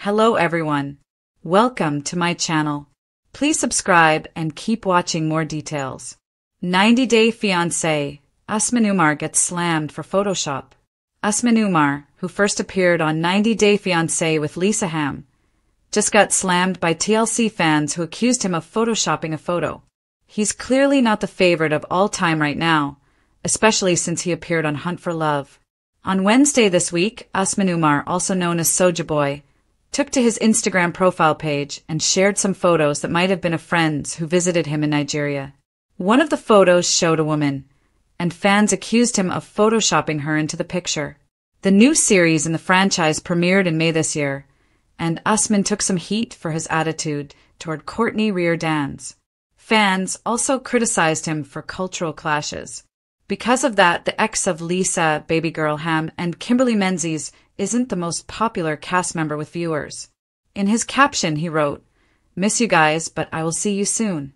Hello everyone. Welcome to my channel. Please subscribe and keep watching more details. 90 Day Fiancé. Usman Umar gets slammed for Photoshop. Usman Umar, who first appeared on 90 Day Fiancé with Lisa Ham, just got slammed by TLC fans who accused him of photoshopping a photo. He's clearly not the favorite of all time right now, especially since he appeared on Hunt for Love. On Wednesday this week, Usman Umar, also known as Soulja Boy, took to his Instagram profile page and shared some photos that might have been of friends who visited him in Nigeria. One of the photos showed a woman, and fans accused him of photoshopping her into the picture. The new series in the franchise premiered in May this year, and Usman took some heat for his attitude toward Courtney Reardon's. Fans also criticized him for cultural clashes. Because of that, the ex of Lisa, baby girl Ham, and Kimberly Menzies isn't the most popular cast member with viewers. In his caption, he wrote, "Miss you guys, but I will see you soon."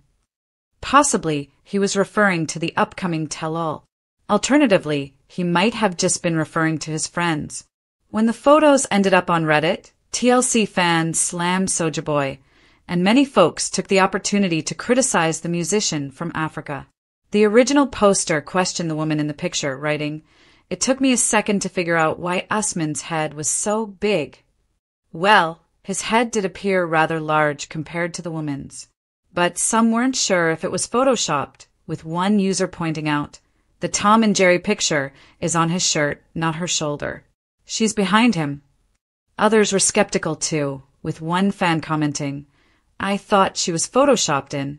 Possibly, he was referring to the upcoming tell-all. Alternatively, he might have just been referring to his friends. When the photos ended up on Reddit, TLC fans slammed Soulja Boy, and many folks took the opportunity to criticize the musician from Africa. The original poster questioned the woman in the picture, writing, "It took me a second to figure out why Usman's head was so big." Well, his head did appear rather large compared to the woman's. But some weren't sure if it was photoshopped, with one user pointing out, "The Tom and Jerry picture is on his shirt, not her shoulder. She's behind him." Others were skeptical too, with one fan commenting, "I thought she was photoshopped in."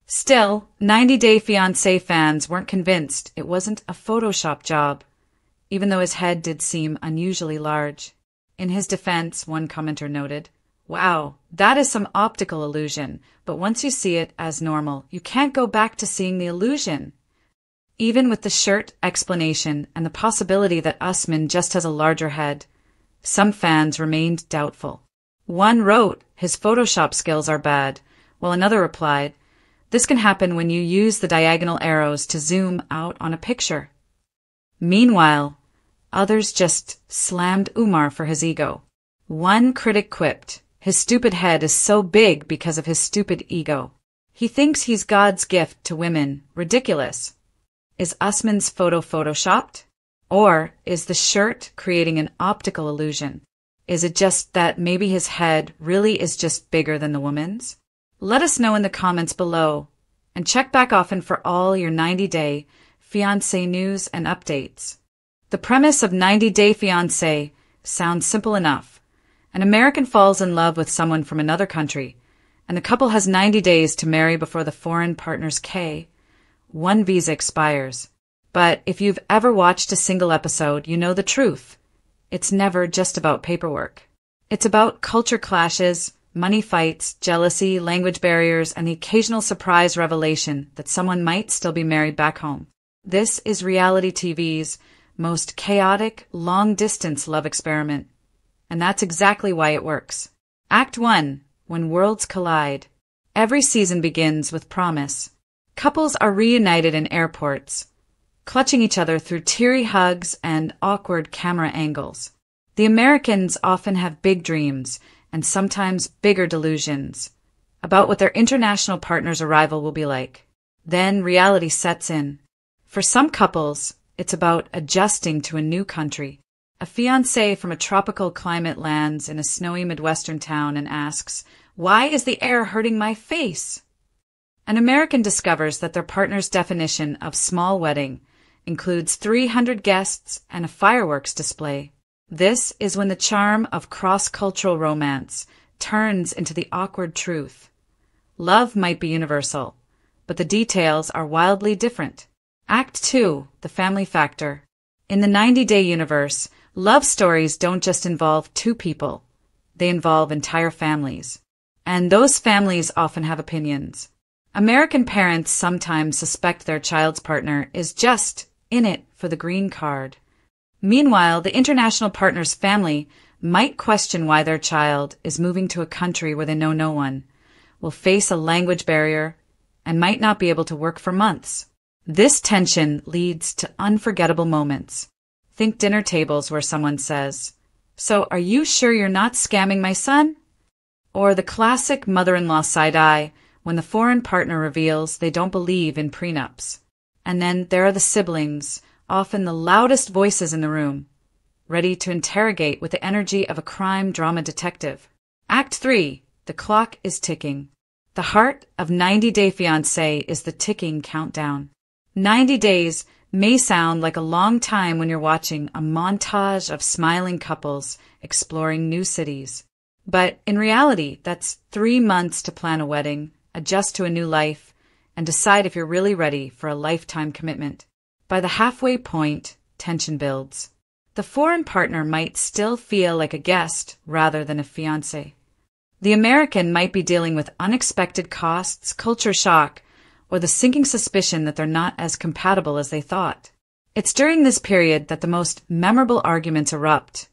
Still, 90 Day Fiancé fans weren't convinced it wasn't a Photoshop job, even though his head did seem unusually large. In his defense, one commenter noted, "Wow, that is some optical illusion, but once you see it as normal, you can't go back to seeing the illusion." Even with the shirt explanation and the possibility that Usman just has a larger head, some fans remained doubtful. One wrote, "His Photoshop skills are bad," while another replied, "This can happen when you use the diagonal arrows to zoom out on a picture." Meanwhile, others just slammed Umar for his ego. One critic quipped, "His stupid head is so big because of his stupid ego. He thinks he's God's gift to women. Ridiculous. Is Usman's photo photoshopped? Or is the shirt creating an optical illusion? Is it just that maybe his head really is just bigger than the woman's?" Let us know in the comments below, and check back often for all your 90 Day Fiancé news and updates. The premise of 90 Day Fiancé sounds simple enough. An American falls in love with someone from another country, and the couple has 90 days to marry before the foreign partner's K-1 visa expires. But if you've ever watched a single episode, you know the truth. It's never just about paperwork. It's about culture clashes, money fights, jealousy, language barriers, and the occasional surprise revelation that someone might still be married back home. This is reality TV's most chaotic, long-distance love experiment. And that's exactly why it works. Act 1. When worlds collide. Every season begins with promise. Couples are reunited in airports, clutching each other through teary hugs and awkward camera angles. The Americans often have big dreams, and sometimes bigger delusions, about what their international partner's arrival will be like. Then reality sets in. For some couples, it's about adjusting to a new country. A fiancé from a tropical climate lands in a snowy Midwestern town and asks, "Why is the air hurting my face?" An American discovers that their partner's definition of small wedding includes 300 guests and a fireworks display. This is when the charm of cross-cultural romance turns into the awkward truth. Love might be universal, but the details are wildly different. Act 2. The family factor. In the 90 Day universe, love stories don't just involve two people. They involve entire families. And those families often have opinions. American parents sometimes suspect their child's partner is just in it for the green card. Meanwhile, the international partner's family might question why their child is moving to a country where they know no one, will face a language barrier, and might not be able to work for months. This tension leads to unforgettable moments. Think dinner tables where someone says, So are you sure you're not scamming my son? Or the classic mother-in-law side-eye when the foreign partner reveals they don't believe in prenups. And then there are the siblings, often the loudest voices in the room, ready to interrogate with the energy of a crime drama detective. Act 3. The clock is ticking. The heart of 90 Day Fiancé is the ticking countdown. 90 days may sound like a long time when you're watching a montage of smiling couples exploring new cities. But in reality, that's 3 months to plan a wedding, adjust to a new life, and decide if you're really ready for a lifetime commitment. By the halfway point, tension builds. The foreign partner might still feel like a guest rather than a fiancé. The American might be dealing with unexpected costs, culture shock, or the sinking suspicion that they're not as compatible as they thought. It's during this period that the most memorable arguments erupt,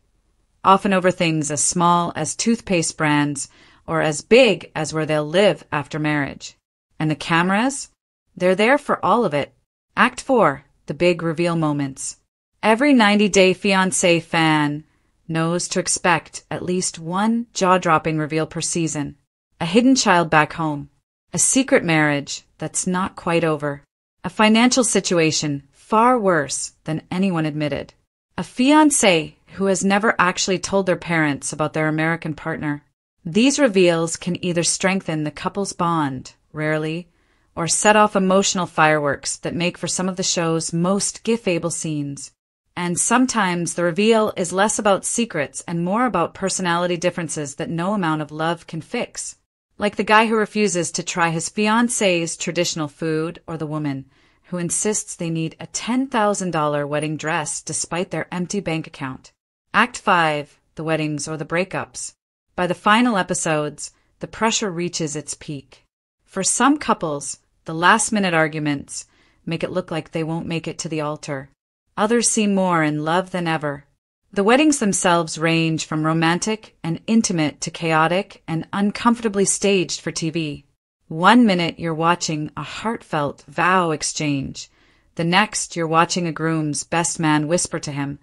often over things as small as toothpaste brands or as big as where they'll live after marriage. And the cameras? They're there for all of it. Act 4. The big reveal moments. Every 90 Day Fiancé fan knows to expect at least one jaw-dropping reveal per season. A hidden child back home. A secret marriage that's not quite over. A financial situation far worse than anyone admitted. A fiancé who has never actually told their parents about their American partner. These reveals can either strengthen the couple's bond, rarely, or set off emotional fireworks that make for some of the show's most gif-able scenes. And sometimes the reveal is less about secrets and more about personality differences that no amount of love can fix. Like the guy who refuses to try his fiancée's traditional food, or the woman who insists they need a $10,000 wedding dress despite their empty bank account. Act 5. The weddings or the breakups. By the final episodes, the pressure reaches its peak. For some couples, the last-minute arguments make it look like they won't make it to the altar. Others seem more in love than ever. The weddings themselves range from romantic and intimate to chaotic and uncomfortably staged for TV. 1 minute you're watching a heartfelt vow exchange. The next you're watching a groom's best man whisper to him,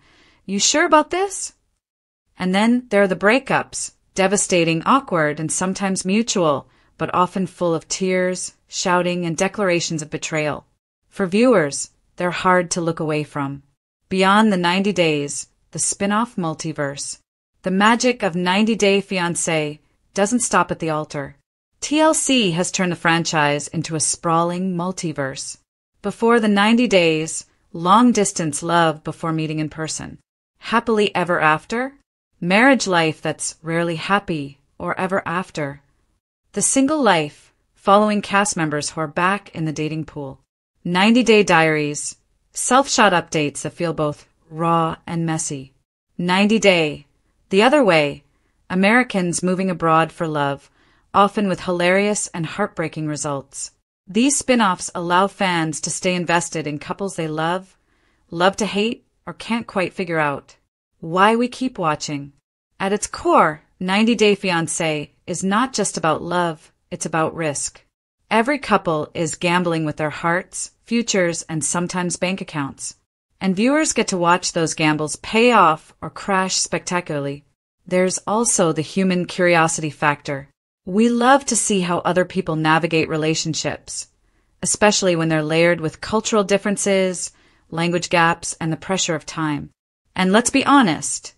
"You sure about this?" And then there are the breakups, devastating, awkward, and sometimes mutual, but often full of tears, shouting, and declarations of betrayal. For viewers, they're hard to look away from. Beyond the 90 days, the spin-off multiverse. The magic of 90 Day Fiancé doesn't stop at the altar. TLC has turned the franchise into a sprawling multiverse. Before the 90 days, long-distance love before meeting in person. Happily ever after? Marriage life that's rarely happy or ever after. The single life, following cast members who are back in the dating pool. 90 Day Diaries, self-shot updates that feel both raw and messy. 90 Day, the other way, Americans moving abroad for love, often with hilarious and heartbreaking results. These spin-offs allow fans to stay invested in couples they love to hate, or can't quite figure out. Why we keep watching. At its core, 90 Day Fiancé is not just about love, it's about risk. Every couple is gambling with their hearts, futures, and sometimes bank accounts. And viewers get to watch those gambles pay off or crash spectacularly. There's also the human curiosity factor. We love to see how other people navigate relationships, especially when they're layered with cultural differences, language gaps, and the pressure of time. And let's be honest,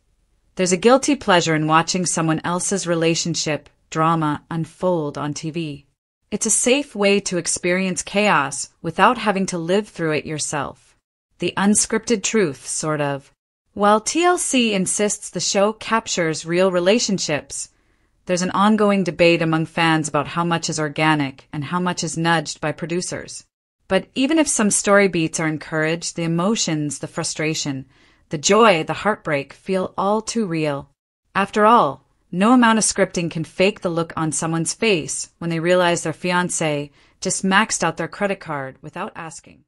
there's a guilty pleasure in watching someone else's relationship drama unfold on TV. It's a safe way to experience chaos without having to live through it yourself. The unscripted truth, sort of. While TLC insists the show captures real relationships, there's an ongoing debate among fans about how much is organic and how much is nudged by producers. But even if some story beats are encouraged, the emotions, the frustration, the joy, the heartbreak feel all too real. After all, no amount of scripting can fake the look on someone's face when they realize their fiancé just maxed out their credit card without asking.